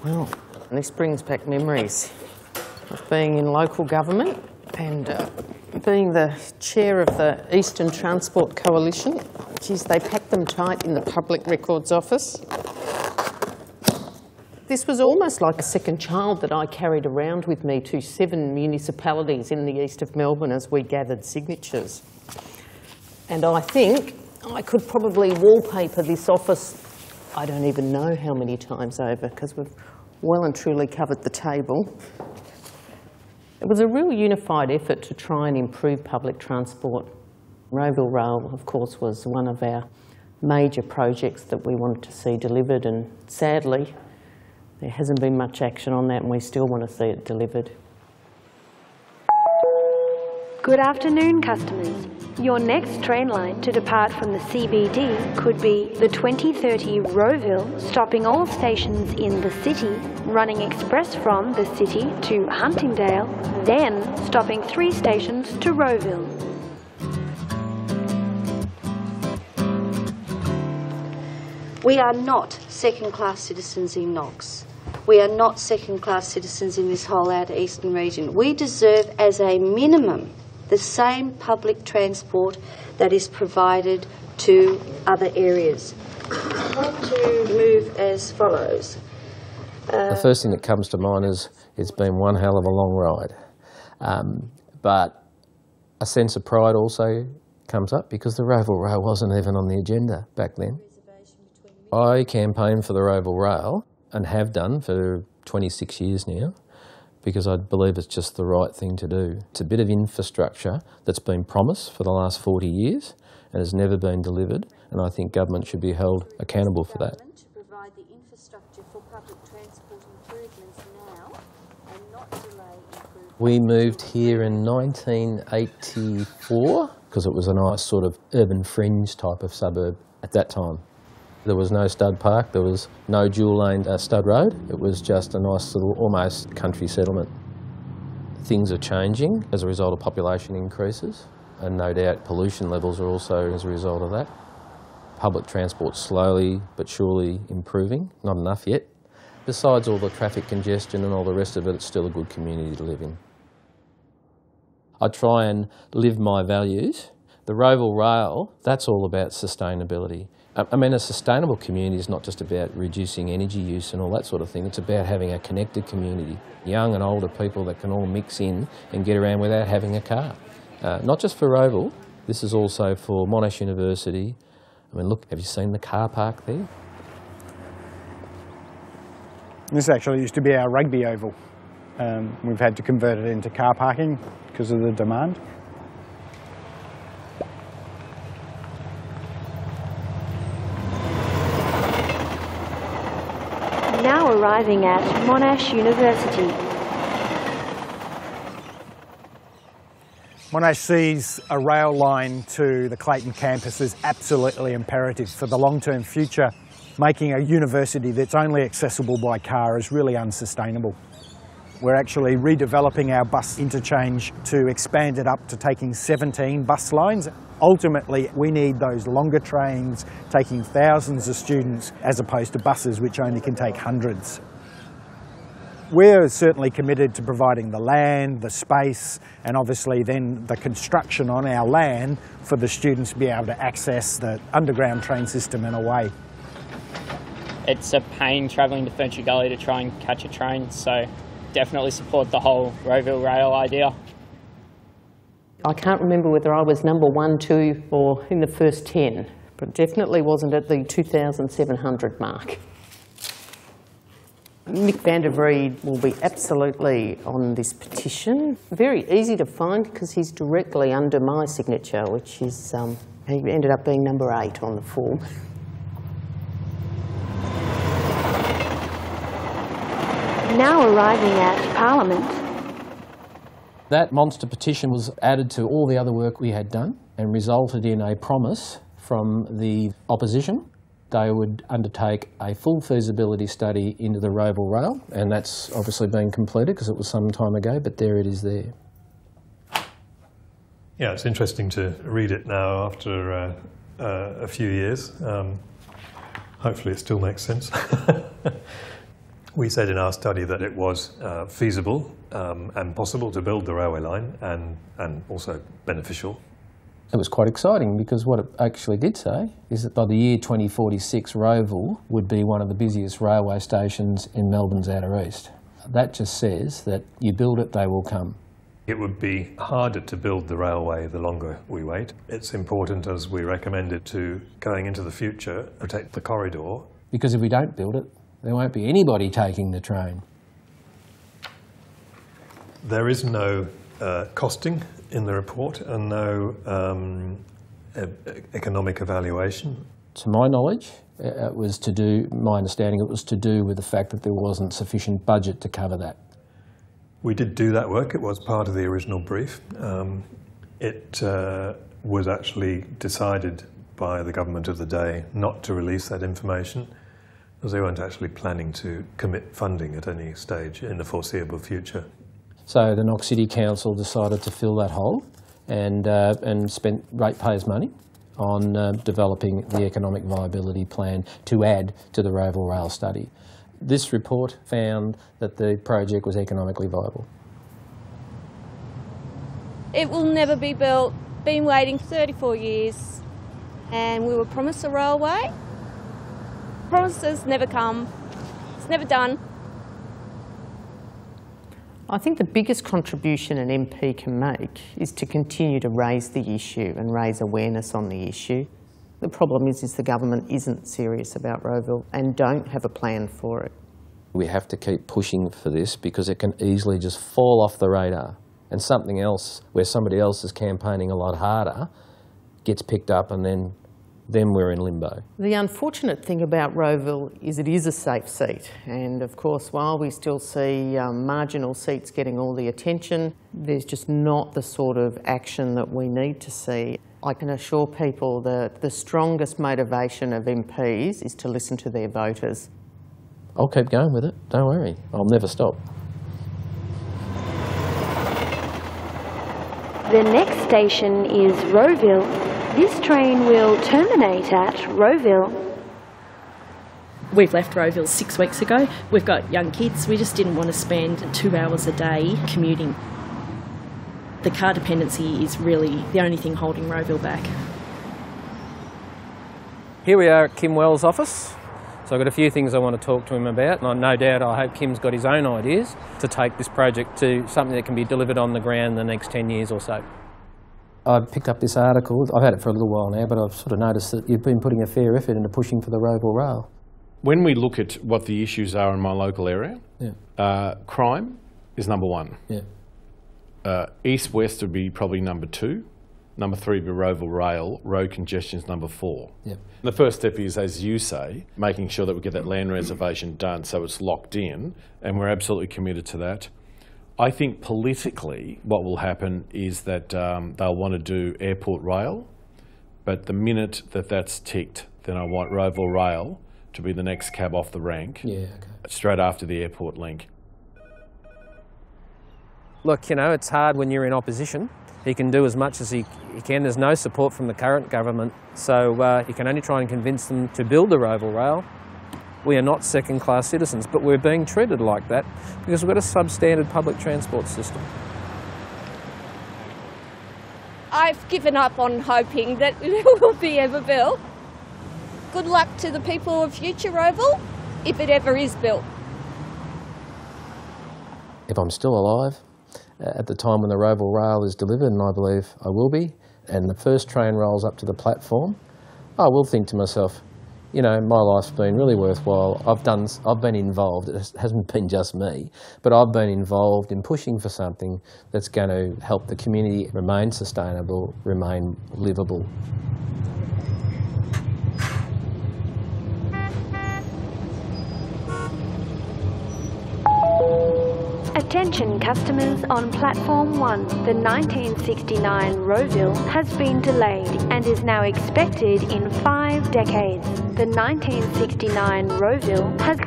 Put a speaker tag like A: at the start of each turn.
A: Well, this brings back memories of being in local government and being the chair of the Eastern Transport Coalition. Geez, they packed them tight in the Public Records Office. This was almost like a second child that I carried around with me to 7 municipalities in the east of Melbourne as we gathered signatures. And I think I could probably wallpaper this office, I don't even know how many times over, because we've well and truly covered the table. It was a real unified effort to try and improve public transport. Rowville Rail, of course, was one of our major projects that we wanted to see delivered, and sadly, there hasn't been much action on that, and we still want to see it delivered.
B: Good afternoon, customers. Your next train line to depart from the CBD could be the 2030 Rowville, stopping all stations in the city, running express from the city to Huntingdale, then stopping 3 stations to Rowville.
C: We are not second-class citizens in Knox. We are not second-class citizens in this whole outer eastern region. We deserve, as a minimum, the same public transport that is provided to other areas. I want to move as follows.
D: The first thing that comes to mind is it's been one hell of a long ride. But a sense of pride also comes up because the Rowville Rail wasn't even on the agenda back then. I campaigned for the Rowville Rail and have done for 26 years now, because I believe it's just the right thing to do. It's a bit of infrastructure that's been promised for the last 40 years and has never been delivered, and I think government should be held accountable for that.
C: To provide the infrastructure for public transport improvements now and not delay improvements.
D: We moved here in 1984 because it was a nice sort of urban fringe type of suburb at that time. There was no stud park, there was no dual-lane stud road. It was just a nice little, almost country settlement. Things are changing as a result of population increases, and no doubt pollution levels are also as a result of that. Public transport slowly but surely improving, not enough yet. Besides all the traffic congestion and all the rest of it, it's still a good community to live in. I try and live my values. The Rowville Rail, that's all about sustainability. I mean, a sustainable community is not just about reducing energy use and all that sort of thing. It's about having a connected community, young and older people that can all mix in and get around without having a car. Not just for Rowville, this is also for Monash University. I mean, look, have you seen the car park there?
E: This actually used to be our rugby oval. We've had to convert it into car parking because of the demand.
B: Now arriving at Monash University.
E: Monash sees a rail line to the Clayton campus as absolutely imperative for the long-term future. Making a university that's only accessible by car is really unsustainable. We're actually redeveloping our bus interchange to expand it up to taking 17 bus lines. Ultimately, we need those longer trains taking thousands of students as opposed to buses which only can take hundreds. We're certainly committed to providing the land, the space, and obviously then the construction on our land for the students to be able to access the underground train system in a way.
F: It's a pain travelling to Ferntree Gully to try and catch a train, so definitely support the whole Rowville Rail idea.
A: I can't remember whether I was number 1, 2 or in the first 10, but definitely wasn't at the 2,700 mark. Mick Van de Vreede will be absolutely on this petition. Very easy to find because he's directly under my signature, which is, he ended up being number 8 on the form.
B: Now arriving at Parliament.
D: That monster petition was added to all the other work we had done and resulted in a promise from the opposition. They would undertake a full feasibility study into the Rowville Rail, and that's obviously been completed because it was some time ago, but there it is there.
G: Yeah, it's interesting to read it now after a few years. Hopefully it still makes sense. We said in our study that it was feasible and possible to build the railway line and also beneficial.
D: It was quite exciting because what it actually did say is that by the year 2046, Rowville would be one of the busiest railway stations in Melbourne's outer east. That just says that you build it, they will come.
G: It would be harder to build the railway the longer we wait. It's important, as we recommended, to going into the future, protect the corridor.
D: Because if we don't build it, there won't be anybody taking the train.
G: There is no costing in the report and no economic evaluation.
D: To my knowledge, my understanding, it was to do with the fact that there wasn't sufficient budget to cover that.
G: We did do that work. It was part of the original brief. It was actually decided by the government of the day not to release that information because they weren't actually planning to commit funding at any stage in the foreseeable future.
D: So the Knox City Council decided to fill that hole and spent ratepayers' money on developing the economic viability plan to add to the Rowville Rail study. This report found that the project was economically viable.
H: It will never be built. Been waiting 34 years and we were promised a railway. Promises never come. It's never done.
A: I think the biggest contribution an MP can make is to continue to raise the issue and raise awareness on the issue. The problem is the government isn't serious about Rowville and don't have a plan for it.
D: We have to keep pushing for this because it can easily just fall off the radar and something else where somebody else is campaigning a lot harder gets picked up and then we're in limbo.
A: The unfortunate thing about Rowville is it is a safe seat, and of course while we still see marginal seats getting all the attention, there's just not the sort of action that we need to see. I can assure people that the strongest motivation of MPs is to listen to their voters.
D: I'll keep going with it, don't worry, I'll never stop.
B: The next station is Rowville. This train will terminate at Rowville.
I: We've left Rowville 6 weeks ago. We've got young kids. We just didn't want to spend 2 hours a day commuting. The car dependency is really the only thing holding Rowville back.
D: Here we are at Kim Wells' office. So I've got a few things I want to talk to him about, and no doubt I hope Kim's got his own ideas to take this project to something that can be delivered on the ground in the next 10 years or so. I've picked up this article. I've had it for a little while now, but I've sort of noticed that you've been putting a fair effort into pushing for the Rowville Rail.
J: When we look at what the issues are in my local area, crime is number one.
D: Yeah.
J: East-west would be probably number two. Number three would be Rowville Rail. Road congestion is number four.
D: Yep.
J: The first step is, as you say, making sure that we get that land reservation done so it's locked in, and we're absolutely committed to that. I think politically what will happen is that they'll want to do airport rail, but the minute that that's ticked, then I want Rowville Rail to be the next cab off the rank, straight after the airport link.
D: Look, you know, it's hard when you're in opposition. He can do as much as he can. There's no support from the current government, so you can only try and convince them to build the Rowville Rail. We are not second-class citizens, but we're being treated like that because we've got a substandard public transport system.
H: I've given up on hoping that it will be ever built. Good luck to the people of future Rowville, if it ever is built.
D: If I'm still alive at the time when the Rowville Rail is delivered, and I believe I will be, and the first train rolls up to the platform, I will think to myself, you know, my life's been really worthwhile. I've been involved. It hasn't been just me, but I've been involved in pushing for something that's going to help the community remain sustainable, remain livable.
B: Attention customers on Platform 1. The 1969 Rowville has been delayed and is now expected in 5 decades. The 1969 Rowville has...